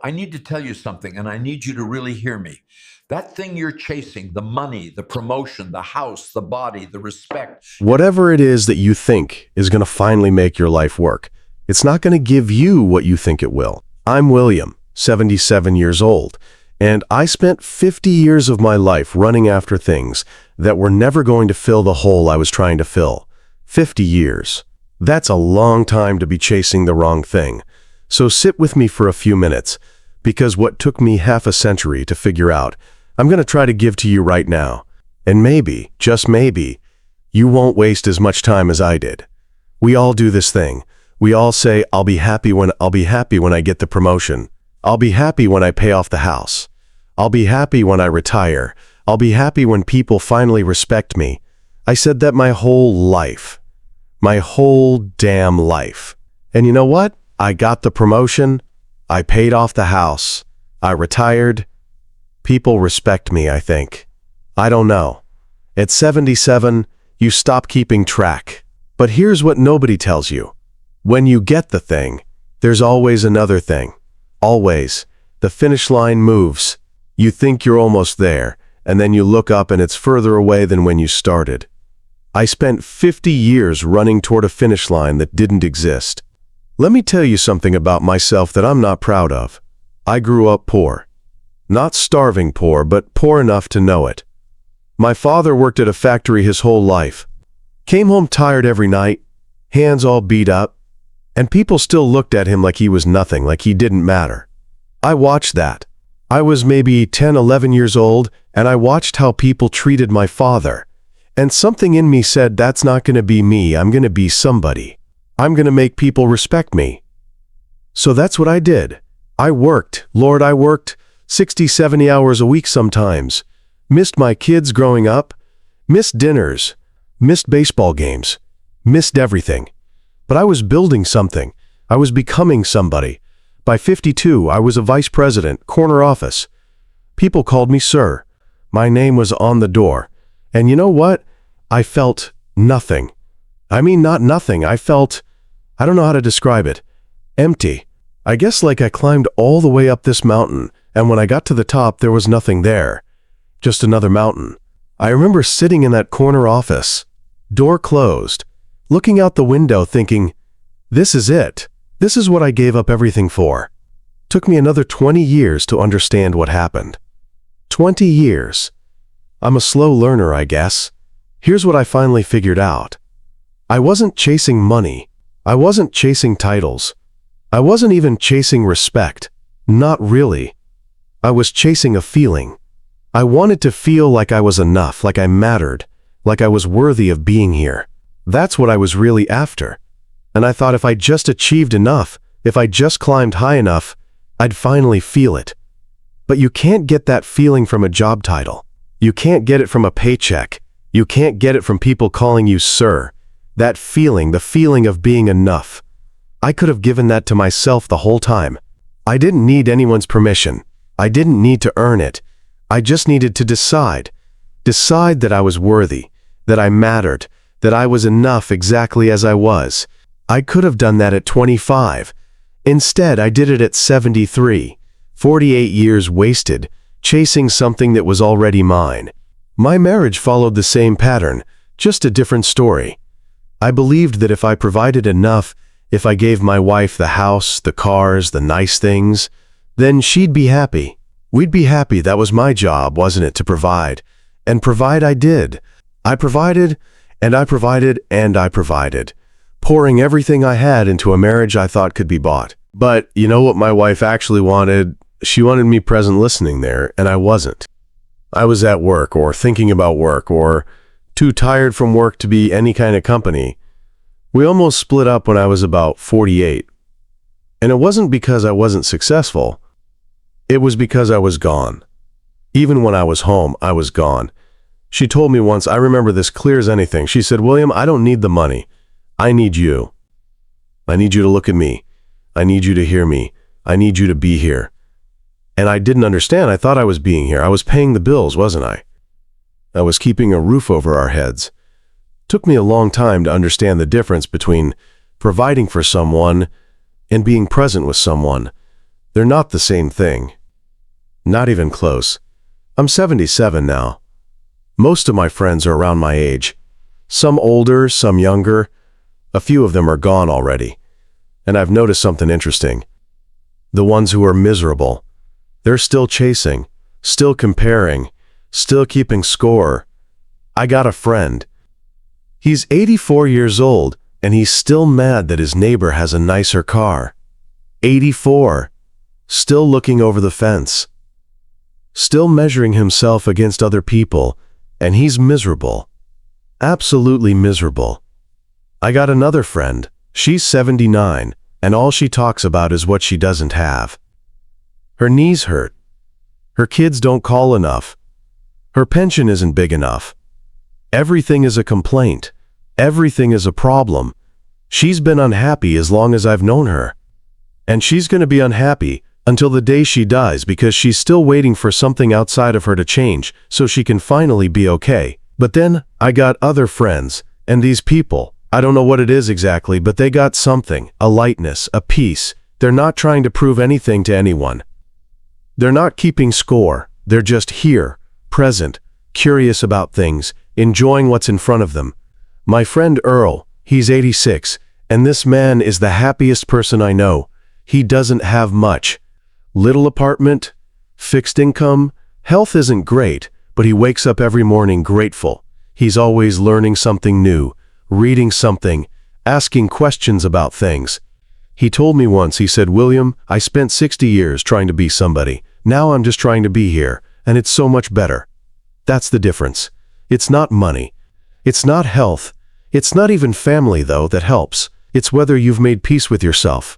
I need to tell you something, and I need you to really hear me. That thing you're chasing, the money, the promotion, the house, the body, the respect, Whatever it is that you think is going to finally make your life work, it's not going to give you what you think it will. I'm William, 77 years old, and I spent 50 years of my life running after things that were never going to fill the hole I was trying to fill. 50 years. That's a long time to be chasing the wrong thing. So sit with me for a few minutes, because what took me half a century to figure out, I'm going to try to give to you right now. And maybe, just maybe, you won't waste as much time as I did. We all do this thing. We all say, I'll be happy when I get the promotion. I'll be happy when I pay off the house. I'll be happy when I retire. I'll be happy when people finally respect me. I said that my whole life. My whole damn life. And you know what? I got the promotion. I paid off the house. I retired. People respect me, I think. I don't know. At 77, you stop keeping track. But here's what nobody tells you. When you get the thing, there's always another thing. Always. The finish line moves. You think you're almost there, and then you look up and it's further away than when you started. I spent 50 years running toward a finish line that didn't exist. Let me tell you something about myself that I'm not proud of. I grew up poor. Not starving poor, but poor enough to know it. My father worked at a factory his whole life. Came home tired every night, hands all beat up, and people still looked at him like he was nothing, like he didn't matter. I watched that. I was maybe 10, 11 years old, and I watched how people treated my father. And something in me said, that's not going to be me, I'm going to be somebody. I'm going to make people respect me. So that's what I did. I worked, Lord, I worked 60, 70 hours a week sometimes. Missed my kids growing up, missed dinners, missed baseball games, missed everything. But I was building something. I was becoming somebody. By 52, I was a vice president, corner office. People called me sir. My name was on the door. And you know what? I felt nothing. I mean, not nothing. I don't know how to describe it. Empty. I guess like I climbed all the way up this mountain, and when I got to the top, there was nothing there. Just another mountain. I remember sitting in that corner office, door closed, looking out the window thinking, this is it. This is what I gave up everything for. Took me another 20 years to understand what happened. 20 years. I'm a slow learner, I guess. Here's what I finally figured out. I wasn't chasing money. I wasn't chasing titles. I wasn't even chasing respect. Not really. I was chasing a feeling. I wanted to feel like I was enough, like I mattered, like I was worthy of being here. That's what I was really after. And I thought if I just achieved enough, if I just climbed high enough, I'd finally feel it. But you can't get that feeling from a job title. You can't get it from a paycheck. You can't get it from people calling you sir. That feeling, the feeling of being enough. I could have given that to myself the whole time. I didn't need anyone's permission. I didn't need to earn it. I just needed to decide. Decide that I was worthy, that I mattered, that I was enough exactly as I was. I could have done that at 25. Instead, I did it at 73. 48 years wasted, chasing something that was already mine. My marriage followed the same pattern, just a different story. I believed that if I provided enough, if I gave my wife the house, the cars, the nice things, then she'd be happy. We'd be happy. That was my job, wasn't it, to provide? And provide I did. I provided, and I provided, and I provided, pouring everything I had into a marriage I thought could be bought. But you know what my wife actually wanted? She wanted me present listening there, and I wasn't. I was at work, or thinking about work, or too tired from work to be any kind of company. We almost split up when I was about 48. And it wasn't because I wasn't successful. It was because I was gone. Even when I was home, I was gone. She told me once, I remember this clear as anything. She said, William, I don't need the money. I need you. I need you to look at me. I need you to hear me. I need you to be here. And I didn't understand. I thought I was being here. I was paying the bills, wasn't I? I was keeping a roof over our heads. Took me a long time to understand the difference between providing for someone and being present with someone. They're not the same thing. Not even close. I'm 77 now. Most of my friends are around my age. Some older, some younger. A few of them are gone already. And I've noticed something interesting. The ones who are miserable, they're still chasing, still comparing, still keeping score. I got a friend. He's 84 years old, and he's still mad that his neighbor has a nicer car. 84. Still looking over the fence. Still measuring himself against other people, and he's miserable. Absolutely miserable. I got another friend. She's 79, and all she talks about is what she doesn't have. Her knees hurt. Her kids don't call enough. Her pension isn't big enough. Everything is a complaint. Everything is a problem. She's been unhappy as long as I've known her. And she's going to be unhappy until the day she dies because she's still waiting for something outside of her to change so she can finally be okay. But then I got other friends, and these people, I don't know what it is exactly, but they got something, a lightness, a peace. They're not trying to prove anything to anyone. They're not keeping score. They're just here, present, curious about things, enjoying what's in front of them. My friend Earl, he's 86, and this man is the happiest person I know. He doesn't have much. Little apartment, fixed income, health isn't great, but he wakes up every morning grateful. He's always learning something new, reading something, asking questions about things. He told me once, he said, "William, I spent 60 years trying to be somebody. Now I'm just trying to be here, and it's so much better." That's the difference. It's not money. It's not health. It's not even family, though, that helps. It's whether you've made peace with yourself.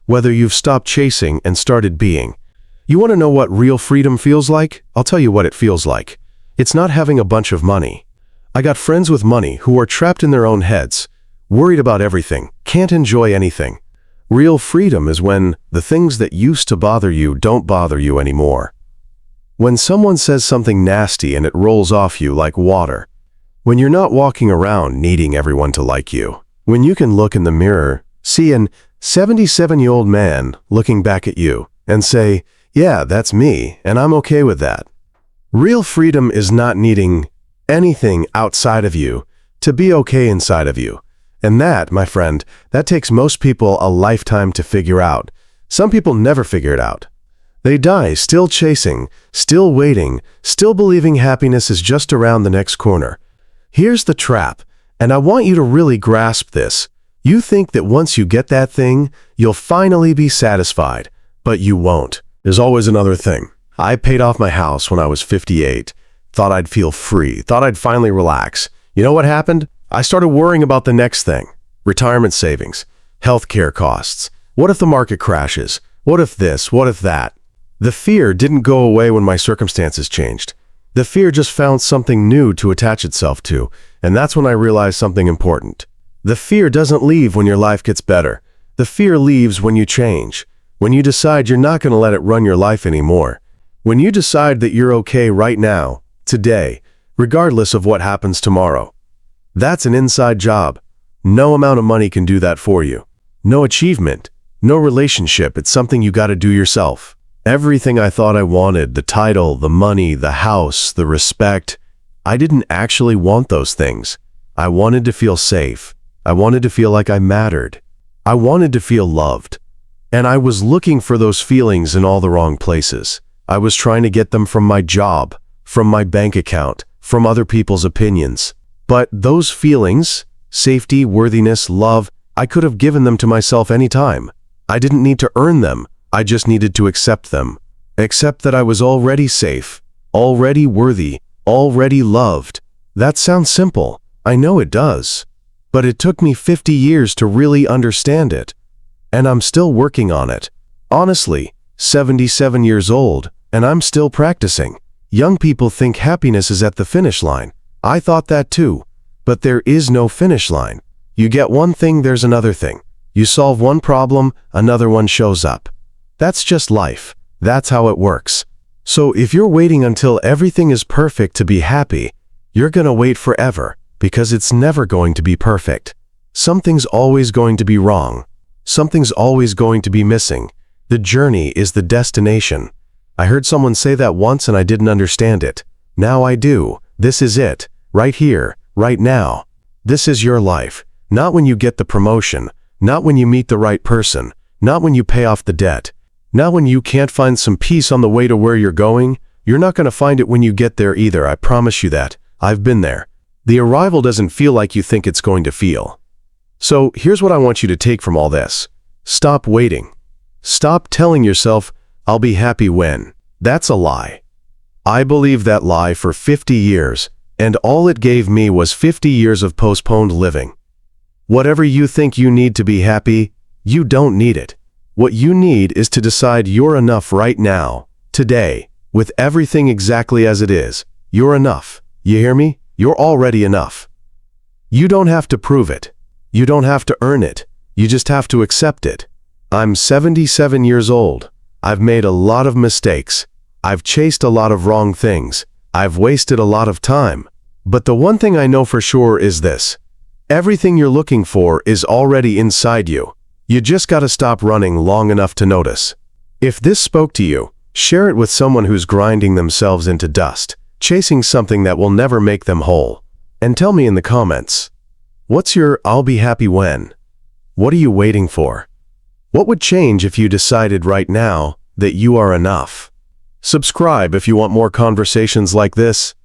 Whether you've stopped chasing and started being. You want to know what real freedom feels like? I'll tell you what it feels like. It's not having a bunch of money. I got friends with money who are trapped in their own heads, worried about everything, can't enjoy anything. Real freedom is when the things that used to bother you don't bother you anymore. When someone says something nasty and it rolls off you like water. When you're not walking around needing everyone to like you. When you can look in the mirror, see an 77-year-old man looking back at you and say, "Yeah, that's me, and I'm okay with that." Real freedom is not needing anything outside of you to be okay inside of you. And that, my friend, that takes most people a lifetime to figure out. Some people never figure it out. They die still chasing, still waiting, still believing happiness is just around the next corner. Here's the trap, and I want you to really grasp this. You think that once you get that thing, you'll finally be satisfied, but you won't. There's always another thing. I paid off my house when I was 58, thought I'd feel free, thought I'd finally relax. You know what happened? I started worrying about the next thing. Retirement savings, healthcare costs. What if the market crashes? What if this? What if that? The fear didn't go away when my circumstances changed. The fear just found something new to attach itself to, and that's when I realized something important. The fear doesn't leave when your life gets better. The fear leaves when you change. When you decide you're not going to let it run your life anymore. When you decide that you're okay right now, today, regardless of what happens tomorrow. That's an inside job. No amount of money can do that for you. No achievement, no relationship, it's something you got to do yourself. Everything I thought I wanted, the title, the money, the house, the respect, I didn't actually want those things. I wanted to feel safe. I wanted to feel like I mattered. I wanted to feel loved. And I was looking for those feelings in all the wrong places. I was trying to get them from my job, from my bank account, from other people's opinions. But those feelings, safety, worthiness, love, I could have given them to myself anytime. I didn't need to earn them. I just needed to accept them. Accept that I was already safe, already worthy, already loved. That sounds simple. I know it does. But it took me 50 years to really understand it. And I'm still working on it. Honestly, 77 years old, and I'm still practicing. Young people think happiness is at the finish line. I thought that too. But there is no finish line. You get one thing, there's another thing. You solve one problem, another one shows up. That's just life. That's how it works. So if you're waiting until everything is perfect to be happy, you're gonna wait forever, because it's never going to be perfect. Something's always going to be wrong. Something's always going to be missing. The journey is the destination. I heard someone say that once and I didn't understand it. Now I do. This is it. Right here, right now. This is your life. Not when you get the promotion, not when you meet the right person, not when you pay off the debt, not when you can't find some peace on the way to where you're going. You're not going to find it when you get there either, I promise you that. I've been there. The arrival doesn't feel like you think it's going to feel. So here's what I want you to take from all this. Stop waiting. Stop telling yourself, I'll be happy when. That's a lie. I believed that lie for 50 years, and all it gave me was 50 years of postponed living. Whatever you think you need to be happy, you don't need it. What you need is to decide you're enough right now, today, with everything exactly as it is. You're enough. You hear me? You're already enough. You don't have to prove it. You don't have to earn it. You just have to accept it. I'm 77 years old. I've made a lot of mistakes. I've chased a lot of wrong things. I've wasted a lot of time. But the one thing I know for sure is this. Everything you're looking for is already inside you. You just gotta stop running long enough to notice. If this spoke to you, share it with someone who's grinding themselves into dust, chasing something that will never make them whole. And tell me in the comments, what's your I'll be happy when? What are you waiting for? What would change if you decided right now that you are enough? Subscribe if you want more conversations like this.